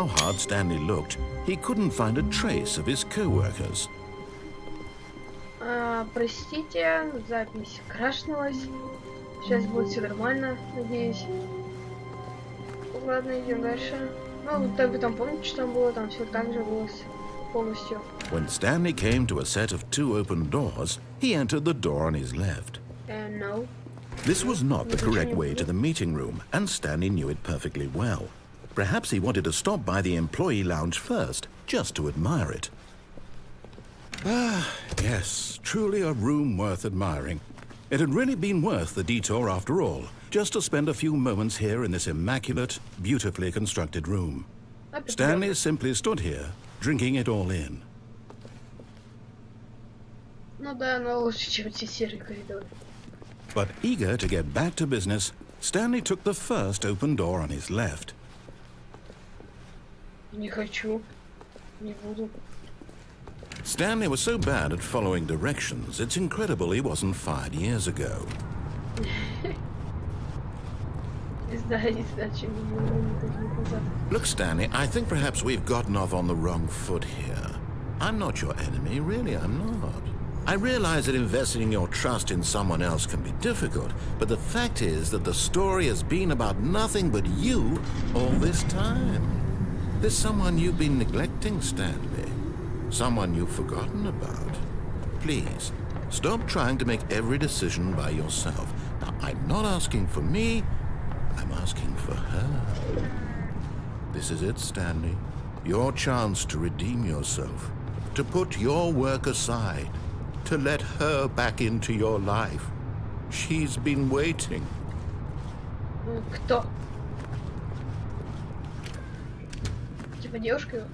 How hard Stanley looked, he couldn't find a trace of his co-workers. Простите, запись крашнулась. Сейчас будет все нормально, надеюсь. Ладно, идем дальше. Ну, так бы там помните, что там было, там все так же было полностью. When Stanley came to a set of 2 open doors, he entered the door on his left. No. This was not the correct way to the meeting room, and Stanley knew it perfectly well. Perhaps he wanted to stop by the employee lounge first, just to admire it. Ah, yes, truly a room worth admiring. It had really been worth the detour after all, just to spend a few moments here in this immaculate, beautifully constructed room. Stanley simply stood here, drinking it all in. Ну да, но лучше, чем те серые коридоры. But eager to get back to business, Stanley took the first open door on his left. Не хочу. Не буду. Stanley was so bad at following directions, it's incredible he wasn't fired years ago. Look, Stanley, I think perhaps we've gotten off on the wrong foot here. I'm not your enemy, really, I'm not. I realize that investing your trust in someone else can be difficult, but the fact is that the story has been about nothing but you all this time. There's someone you've been neglecting, Stanley. Someone you've forgotten about. Please, stop trying to make every decision by yourself. Now, I'm not asking for me, I'm asking for her. This is it, Stanley. Your chance to redeem yourself, to put your work aside, to let her back into your life. She's been waiting. Кто? Типа девушка?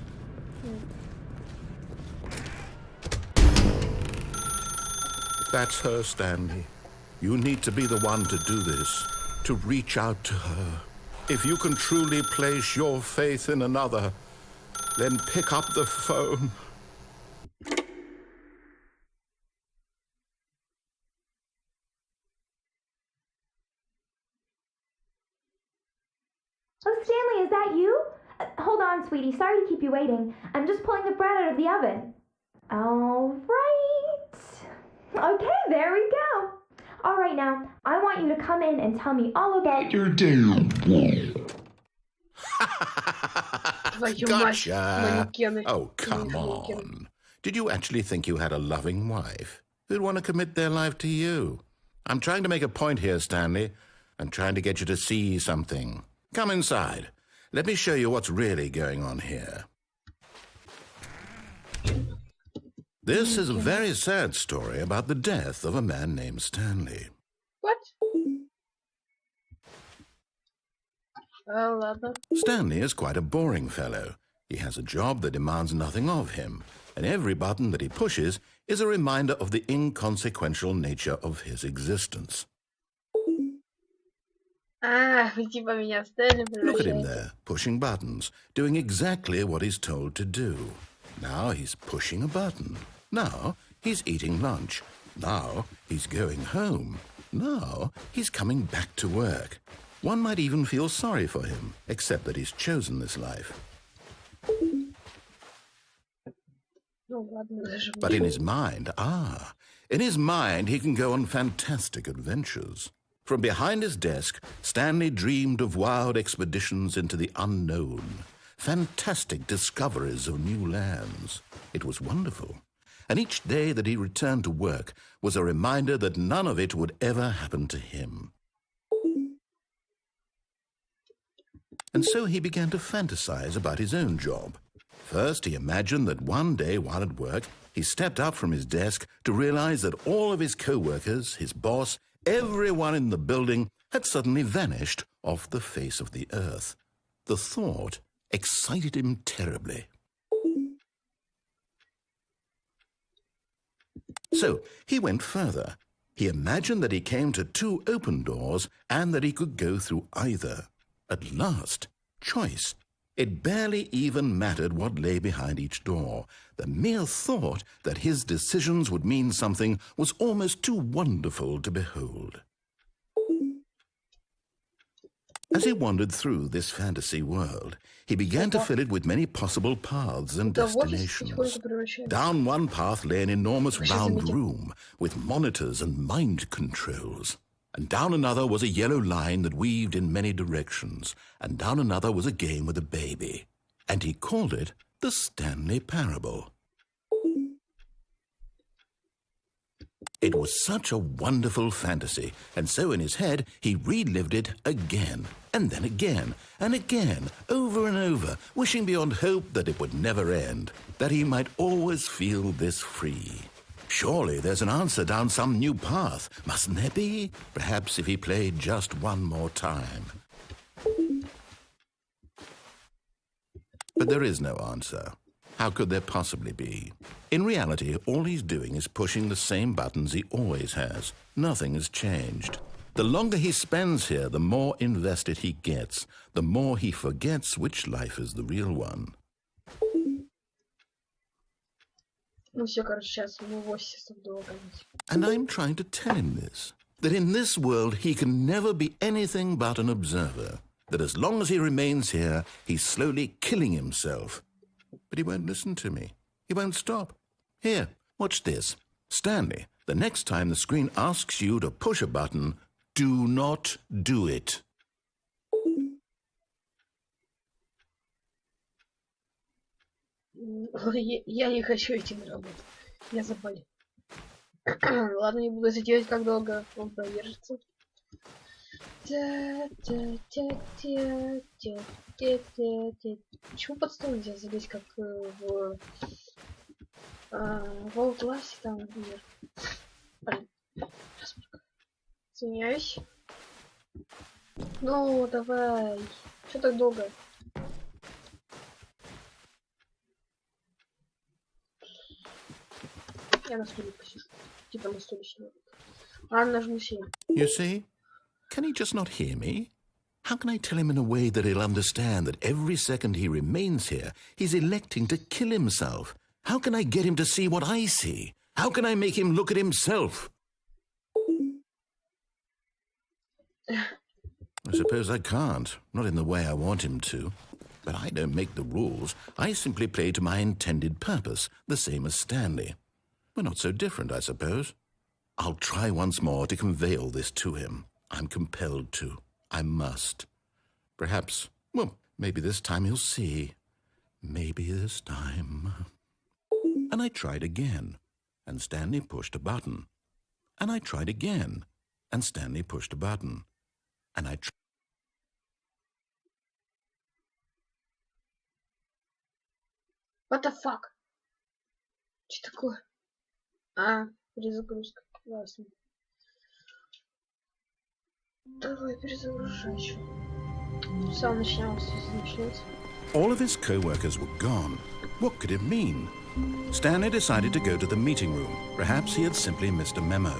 That's her, Stanley. You need to be the one to do this, to reach out to her. If you can truly place your faith in another, then pick up the phone. Oh, Stanley, is that you? Hold on, sweetie. Sorry to keep you waiting. I'm just pulling the bread out of the oven. All right. Okay, there we go. All right, now, I want you to come in and tell me all about your day. Gotcha. Oh, come on. Did you actually think you had a loving wife who'd want to commit their life to you? I'm trying to make a point here, Stanley. I'm trying to get you to see something. Come inside. Let me show you what's really going on here. This is a very sad story about the death of a man named Stanley. What? Oh, ладно. Stanley is quite a boring fellow. He has a job that demands nothing of him, and every button that he pushes is a reminder of the inconsequential nature of his existence. Вы типа меня стали превращать. Look at him there, pushing buttons, doing exactly what he's told to do. Now he's pushing a button. Now he's eating lunch. Now he's going home. Now he's coming back to work. One might even feel sorry for him, except that he's chosen this life. But in his mind, he can go on fantastic adventures. From behind his desk, Stanley dreamed of wild expeditions into the unknown, fantastic discoveries of new lands. It was wonderful. And each day that he returned to work was a reminder that none of it would ever happen to him. And so he began to fantasize about his own job. First, he imagined that one day while at work, he stepped up from his desk to realize that all of his co-workers, his boss, everyone in the building had suddenly vanished off the face of the earth. The thought excited him terribly. So he went further. He imagined that he came to 2 open doors and that he could go through either. At last, choice. It barely even mattered what lay behind each door. The mere thought that his decisions would mean something was almost too wonderful to behold. As he wandered through this fantasy world, he began to fill it with many possible paths and destinations. Down one path lay an enormous round room with monitors and mind controls. And down another was a yellow line that weaved in many directions. And down another was a game with a baby. And he called it the Stanley Parable. It was such a wonderful fantasy, and so in his head he relived it again, and then again, and again, over and over, wishing beyond hope that it would never end, that he might always feel this free. Surely there's an answer down some new path, mustn't there be? Perhaps if he played just one more time. But there is no answer. How could there possibly be? In reality, all he's doing is pushing the same buttons he always has. Nothing has changed. The longer he spends here, the more invested he gets, the more he forgets which life is the real one. And I'm trying to tell him this, that in this world he can never be anything but an observer, that as long as he remains here, he's slowly killing himself. But he won't listen to me. He won't stop. Here, watch this. Stanley, the next time the screen asks you to push a button, do not do it. Я не хочу идти на работу. Я заболел. Ладно, не буду затевать, как долго он продержится. Почему под стол нельзя залезть, как в Outlast, там, например? Блин, извиняюсь. Ну, давай. Что так долго? Я на стуле посижу. Типа на стуле сижу. Ладно, нажму 7. You see? Can he just not hear me? How can I tell him in a way that he'll understand that every second he remains here, he's electing to kill himself? How can I get him to see what I see? How can I make him look at himself? I suppose I can't, not in the way I want him to. But I don't make the rules. I simply play to my intended purpose, the same as Stanley. We're not so different, I suppose. I'll try once more to convey all this to him. I'm compelled to. I must. Perhaps, well, maybe this time he'll see. Maybe this time. And I tried again, and Stanley pushed a button. And I tried again, and Stanley pushed a button. And I tried. What the fuck? Что такое? А, перезагрузка. Ясно. Давай перезагружай. Сам начнется. All of his co-workers were gone. What could it mean? Stanley decided to go to the meeting room. Perhaps he had simply missed a memo.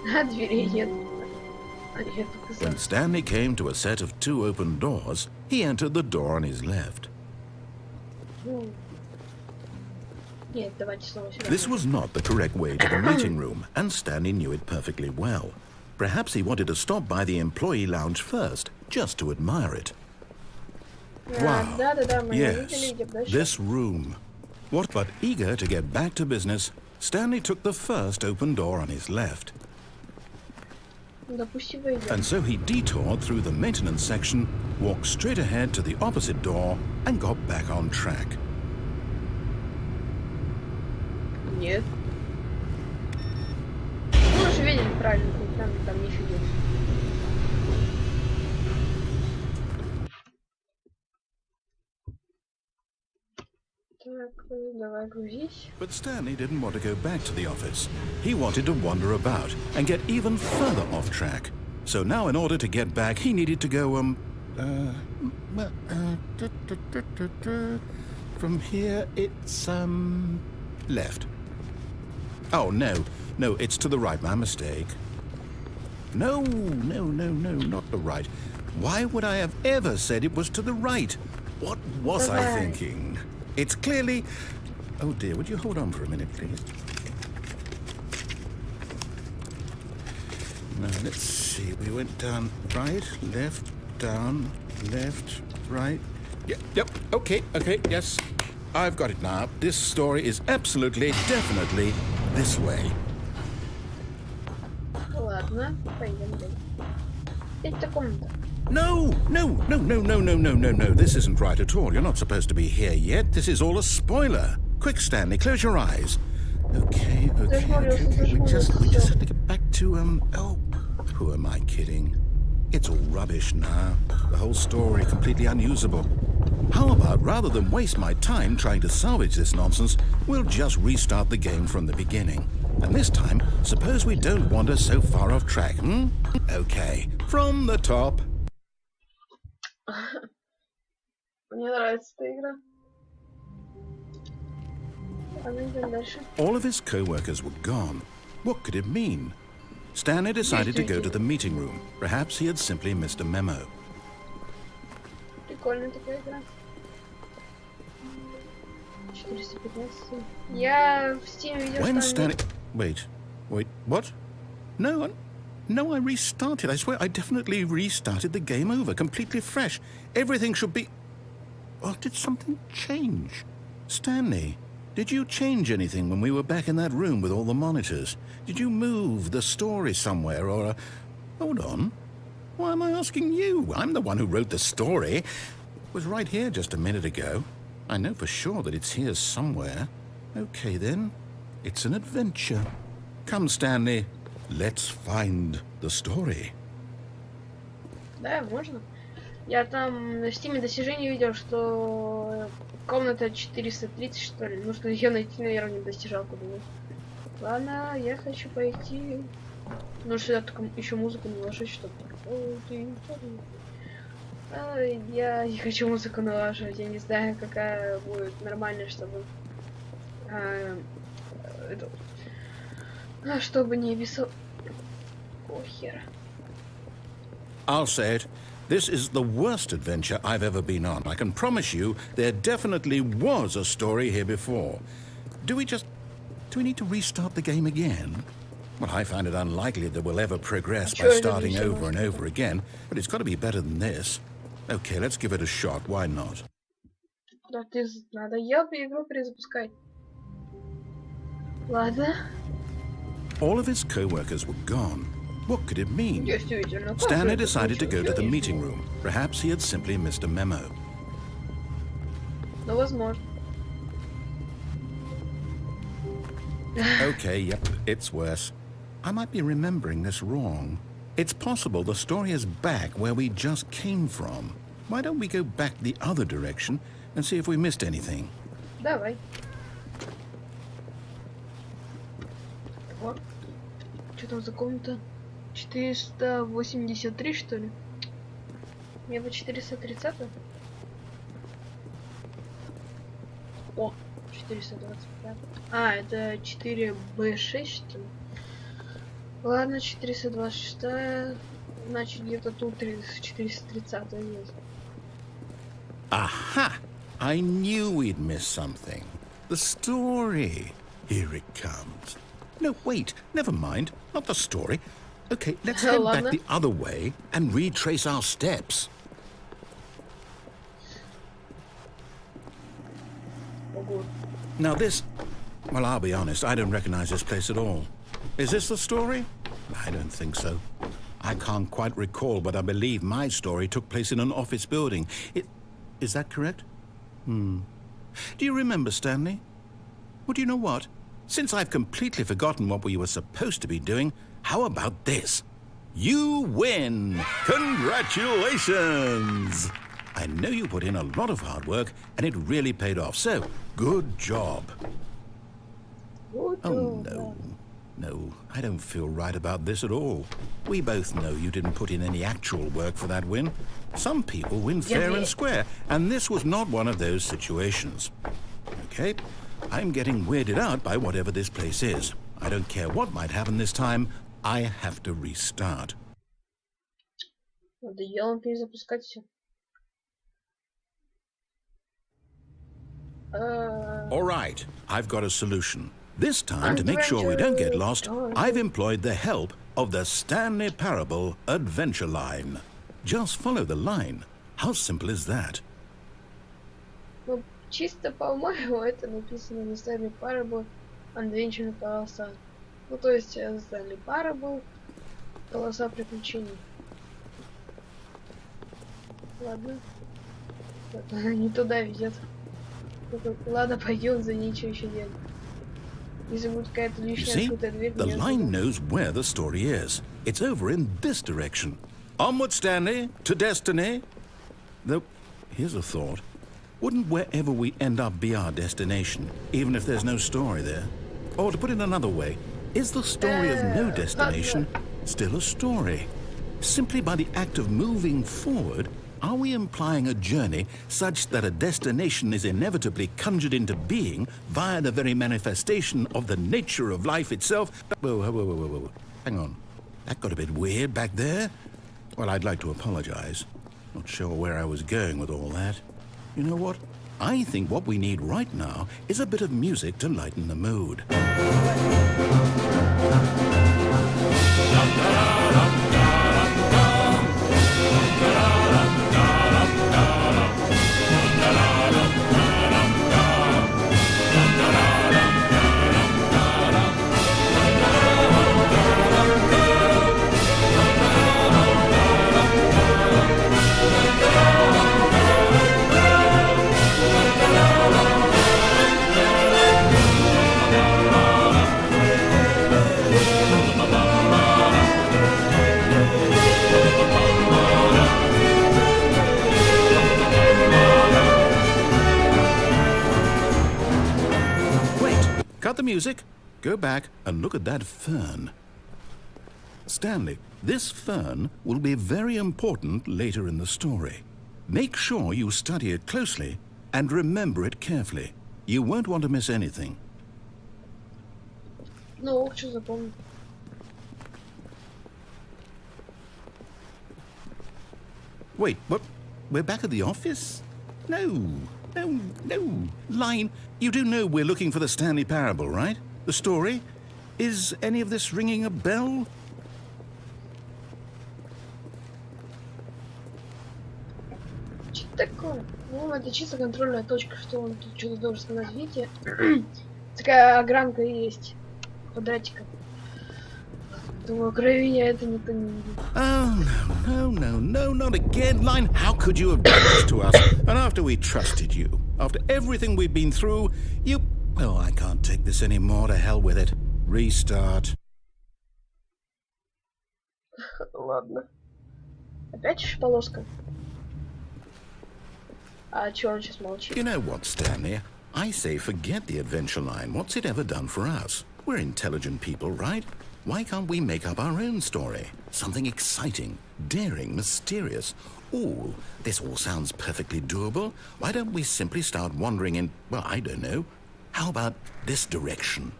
Дверей нет. When Stanley came to a set of 2 open doors, he entered the door on his left. This was not the correct way to the meeting room, and Stanley knew it perfectly well. Perhaps he wanted to stop by the employee lounge first, just to admire it. Wow. Yes, this room. What but eager to get back to business, Stanley took the first open door on his left. And so he detoured through the maintenance section, walked straight ahead to the opposite door, and got back on track. Нет. Мы уже видели правильно, там не фигур. Так, давай грузись. But Stanley didn't want to go back to the office. He wanted to wander about and get even further off track. So now in order to get back, he needed to go, from here it's, left. Oh, no, it's to the right, my mistake. No, not the right. Why would I have ever said it was to the right? What was I thinking? It's clearly... Oh dear, would you hold on for a minute, please? Let's see, we went down right, left, down, left, right. Yep, okay, yes. I've got it now. This story is absolutely, definitely this way. Ладно, пойдем далее. Это комната. No. This isn't right at all. You're not supposed to be here yet. This is all a spoiler. Quick, Stanley, close your eyes. Okay. We just have to get back to, who am I kidding? It's all rubbish now. The whole story completely unusable. How about, rather than waste my time trying to salvage this nonsense, we'll just restart the game from the beginning. And this time, suppose we don't wander so far off track, Okay, from the top. Мне нравится эта игра. Идем дальше. All of his co-workers were gone. What could it mean? Stanley decided to go to the meeting room. Perhaps he had simply missed a memo. Прикольная такая игра. 415. Я в Steam видел, When что Stanley... Wait, what? No, I restarted. I swear, I definitely restarted the game over, completely fresh. Everything should be... Oh, did something change? Stanley, did you change anything when we were back in that room with all the monitors? Did you move the story somewhere, or... Hold on. Why am I asking you? I'm the one who wrote the story. It was right here just a minute ago. I know for sure that it's here somewhere. Okay, then. It's an adventure. Come, Stanley. Let's find the story. Да, можно. Я там на Steam достижение видел, что комната 430, что ли. Ну, что ее найти, наверное, не достижалку было. Ладно, я хочу пойти. Ну, сюда только еще музыку наложить, чтобы... Я не хочу музыку налаживать. Я не знаю, какая будет нормальная, чтобы... чтобы не висел... О, хера. I'll say it. This is the worst adventure I've ever been on. I can promise you there definitely was a story here before. Do we need to restart the game again? Well, I find it unlikely that we'll ever progress by starting over and over again, but it's got to be better than this. Okay, let's give it a shot. Why not? Да, надо игру перезапускать. Ладно. All of his co-workers were gone. What could it mean? Stanley decided to go to the meeting room. Perhaps he had simply missed a memo. Ну, возможно. Okay, yep, it's worse. I might be remembering this wrong. It's possible the story is back where we just came from. Why don't we go back the other direction and see if we missed anything? Давай. Вот. Что там за комната? 483, что ли? Мне бы 430. О, 425. А, это 4B6, что ли? Ладно, 426. Значит, где-то тут 430 есть. Aha! I knew we'd missed something. The story. Here it comes. No, wait, never mind. Not the story. Okay, let's head back the other way and retrace our steps. Now this... Well, I'll be honest, I don't recognize this place at all. Is this the story? I don't think so. I can't quite recall, but I believe my story took place in an office building. Is that correct? Do you remember, Stanley? Well, do you know what? Since I've completely forgotten what we were supposed to be doing, how about this? You win! Congratulations! I know you put in a lot of hard work, and it really paid off, so good job. Oh, no. No, I don't feel right about this at all. We both know you didn't put in any actual work for that win. Some people win fair and square, and this was not one of those situations. Okay, I'm getting weirded out by whatever this place is. I don't care what might happen this time. I have to restart. Надоело перезапускать все. All right, I've got a solution. This time, to make sure we don't get lost, I've employed the help of the Stanley Parable adventure line. Just follow the line. How simple is that? Ну, чисто по-моему, это написано на Stanley Parable Adventure полоса. Ну, то есть Stanley Parable полоса приключений. Ладно. Это не туда ведет. Ладно, пойдем, за ничего еще делать. Если будет какая-то You лишняя see, открытая дверь, the меня line оттуда. knows where the story is. It's over in this direction. Onward, Stanley, to destiny. Though, here's a thought. Wouldn't wherever we end up be our destination, even if there's no story there? Or to put it another way, is the story of no destination still a story? Simply by the act of moving forward, are we implying a journey such that a destination is inevitably conjured into being via the very manifestation of the nature of life itself? Whoa. Hang on. That got a bit weird back there. Well, I'd like to apologize. Not sure where I was going with all that. You know what? I think what we need right now is a bit of music to lighten the mood. Cut the music, go back and look at that fern. Stanley, this fern will be very important later in the story. Make sure you study it closely and remember it carefully. You won't want to miss anything. Ну, что запомнил? Wait, what? We're back at the office? No. Line, you do know we're looking for the Stanley Parable, right? The story? Is any of this ringing a bell? Что такое? Ну, это чисто контрольная точка, что он тут что-то должен сказать. Видите? Такая огранка есть. Квадратика. Думаю, кроме меня это никто не видит. Oh, no, not again, Line. How could you have done this to us? And after we trusted you, after everything we've been through, you... Oh, I can't take this anymore. To hell with it. Restart. Ладно. Опять же полоска? А чё он сейчас молчит? You know what, Stanley? I say forget the adventure line. What's it ever done for us? We're intelligent people, right? Why can't we make up our own story? Something exciting, daring, mysterious. Ooh, this all sounds perfectly doable. Why don't we simply start wandering in, well, I don't know. How about this direction?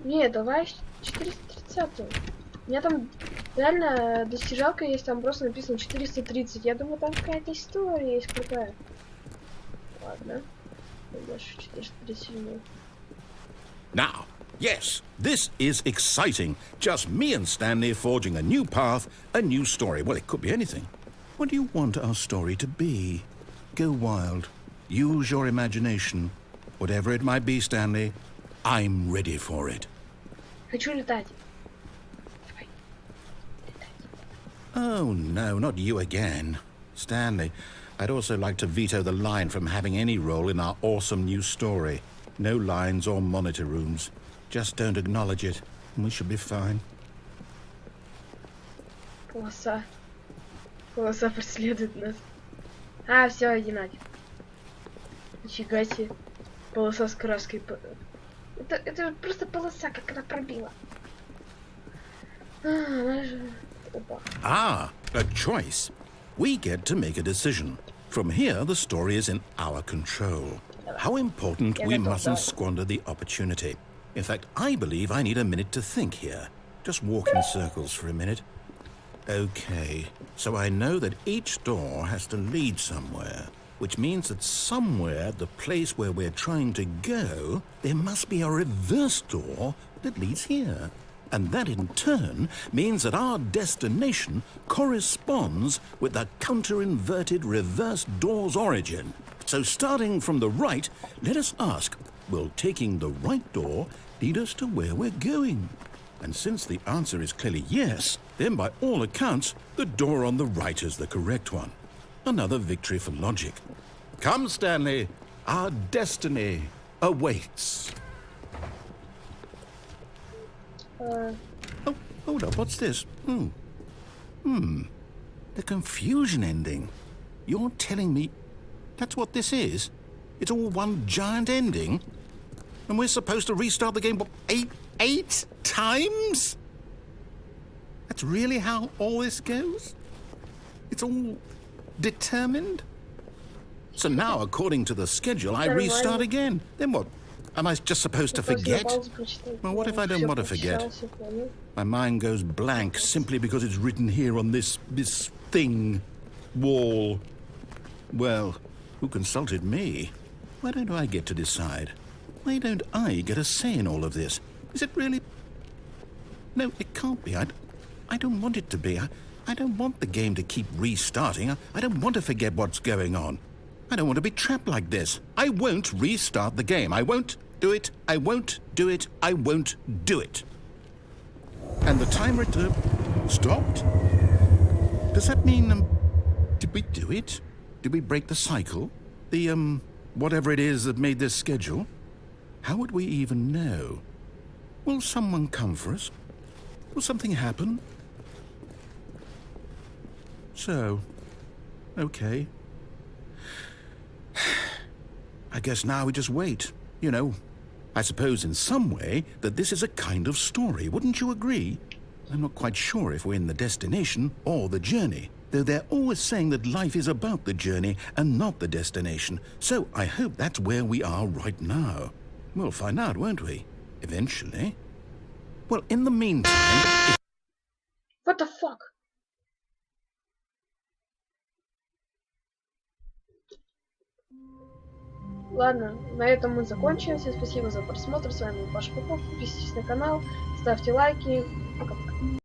Не, давай 430-ю. У меня там реально достижалка есть, там просто написано 430. Я думаю, там какая-то история есть крутая. Ладно. Дальше 437. Now, yes, this is exciting. Just me and Stanley forging a new path, a new story. Well, it could be anything. What do you want our story to be? Go wild. Use your imagination. Whatever it might be, Stanley, I'm ready for it. Хочу летать. Oh, no, not you again. Stanley, I'd also like to veto the line from having any role in our awesome new story. No lines or monitor rooms. Just don't acknowledge it, and we should be fine. Полоса. Полоса преследует нас. А, все, иди нафиг. Нифига себе. Полоса с краской. Это просто полоса, как она пробила. Она же... Опа. Ah, a choice. We get to make a decision. From here, the story is in our control. How important we mustn't squander the opportunity. In fact, I believe I need a minute to think here. Just walk in circles for a minute. Okay, so I know that each door has to lead somewhere, which means that somewhere at the place where we're trying to go, there must be a reverse door that leads here. And that in turn means that our destination corresponds with the counter-inverted reverse door's origin. So starting from the right, let us ask, will taking the right door lead us to where we're going? And since the answer is clearly yes, then by all accounts, the door on the right is the correct one. Another victory for logic. Come, Stanley, our destiny awaits. Oh, hold up, what's this? The confusion ending. You're telling me that's what this is? It's all one giant ending? And we're supposed to restart the game, what, eight times? That's really how all this goes? It's all determined? So now, according to the schedule, I restart again. Then what? Am I just supposed to forget? Well, what if I don't want to forget? My mind goes blank simply because it's written here on this thing, wall. Well, who consulted me? Why don't I get to decide? Why don't I get a say in all of this? Is it really? No, it can't be. I don't want it to be. I don't want the game to keep restarting. I don't want to forget what's going on. I don't want to be trapped like this. I won't restart the game. I won't do it. I won't do it. I won't do it. And the timer stopped? Does that mean, did we do it? Did we break the cycle? The, whatever it is that made this schedule? How would we even know? Will someone come for us? Will something happen? So, okay. I guess now we just wait. You know, I suppose in some way that this is a kind of story. Wouldn't you agree? I'm not quite sure if we're in the destination or the journey, though they're always saying that life is about the journey and not the destination. So I hope that's where we are right now. We'll find out, won't we? Eventually. Well, in the meantime... What the fuck? Ладно, на этом мы закончим. Всем спасибо за просмотр. С вами был Паша Попов. Подписывайтесь на канал, ставьте лайки. Пока-пока.